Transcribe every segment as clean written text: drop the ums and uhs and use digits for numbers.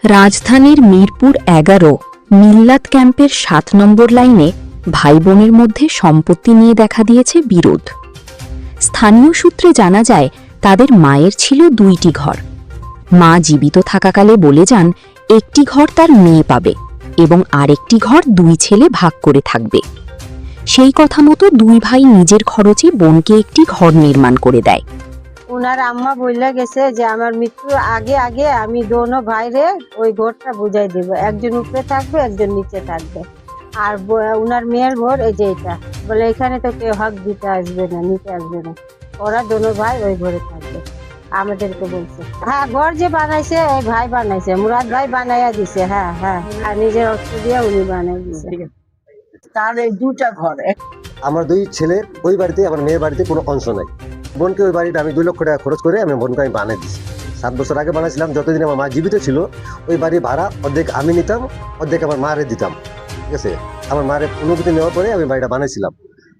রাজধানীর মিরপুর ১১ মিল্লাত ক্যাম্পের ৭ নম্বর লাইনে ভাই বোনের মধ্যে সম্পত্তি নিয়ে দেখা দিয়েছে বিরোধ। স্থানীয় সূত্রে জানা যায়, তাদের মায়ের ছিল ২টি ঘর। মা জীবিত থাকাকালে বলে যান একটি ঘর তার মেয়ে পাবে এবং আরেকটি ঘর ২ ছেলে ভাগ করে থাকবে। সেই কথা মতো ২ ভাই নিজের খরচে বোনকে একটি ঘর নির্মাণ করে দেয়। উনার আম্মা বললে গেছে যে আমার মৃত্যুর আগে আগে আমি দোনো ভাইরে ওই ঘরটা বুঝাই দেব, একজন উপরে থাকবে একজন নিচে থাকবে। আর উনার মেয়ের ঘর এই যে এটা, বলে এখানে তো কেউ হক দিতে আসবে না, নিতে আসবে না, ওরা দোনো ভাই ওই ঘরে থাকবে। আমাদেরকে বলছে হ্যাঁ, ঘর যে বানাইছে ওই ভাই বানাইছে, মুরাদ ভাই বানাইয়া দিছে। হ্যাঁ হ্যাঁ, আর নিজের অর্থ দিয়ে উনি বানাই দিছে। তার এই 2টা ঘর, আমার 2 ছেলের ওই বাড়িতে, আমার মেয়ের বাড়িতে কোনো অংশ নাই। বোনকে ওই বাড়িটা আমি 2 লক্ষ টাকা খরচ করে আমি বোনকে বানিয়ে দিচ্ছি। 7 বছর আগে বানাইছিলাম, যতদিন আমার মা জীবিত ছিল। ওই বাড়ির ভাড়া অর্ধেক আমি নিতাম, অর্ধেক আমার মারে দিতাম। ঠিক আছে, আমার মায়ের অনুমতি নেওয়ার পরে আমি বাড়িটা বানাইছিলাম।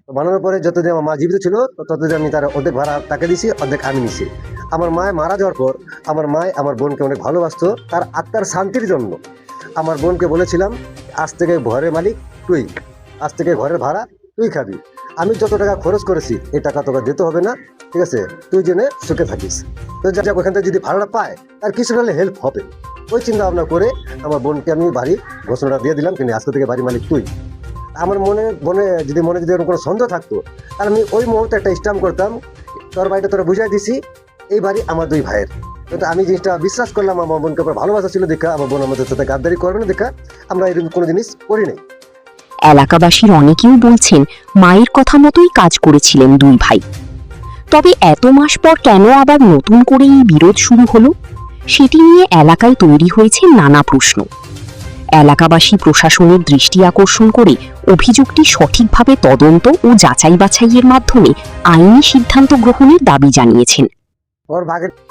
তো বানানোর পরে যতদিন আমার মা জীবিত ছিল ততদিন আমি তার অর্ধেক ভাড়া তাকে দিছি, অর্ধেক আমি নিছি। আমার মা মারা যাওয়ার পর আমার মায় আমার বোনকে অনেক ভালোবাসতো। তার আত্মার শান্তির জন্য আমার বোনকে বলেছিলাম, আজ থেকে ঘরের মালিক তুই, আজ থেকে ঘরের ভাড়া তুই খাবি। আমি যত টাকা খরচ করেছি এই টাকা তোকে দিতে হবে না, ঠিক আছে, তুই জেনে সুখে থাকিস। তো যা ওখান থেকে যদি ভাড়াটা পায় তার কিছু হলে হেল্প হবে। ওই চিন্তা ভাবনা করে আমার বোনকে আমি বাড়ি ঘোষণাটা দিয়ে দিলাম, কিন্তু আজকে থেকে বাড়ি মালিক তুই। আমার মনে যদি কোনো সন্দেহ থাকতো, তাহলে আমি ওই মুহূর্তে একটা স্ট্যাম্প করতাম, তোর বাড়িটা তোরা বুঝাই দিছি, এই বাড়ি আমার 2 ভাইয়ের। কিন্তু আমি জিনিসটা বিশ্বাস করলাম, আমার বোনকে আমার ভালোবাসা ছিল দেখা, আমার বোন আমাদের সাথে গাদ্দারি করবে না দেখা আমরা এরকম কোনো জিনিস করি নাই। এলাকাবাসীর অনেকেও বলছেন মায়ের কথা মতোই কাজ করেছিলেন 2 ভাই। তবে এত মাস পর কেন আবার নতুন করে এই বিরোধ শুরু হলো, সেটি নিয়ে এলাকায় তৈরি হয়েছে নানা প্রশ্ন। এলাকাবাসী প্রশাসনের দৃষ্টি আকর্ষণ করে অভিযোগটি সঠিকভাবে তদন্ত ও যাচাই বাছাইয়ের মাধ্যমে আইনি সিদ্ধান্ত গ্রহণের দাবি জানিয়েছেন। ওর ভাগের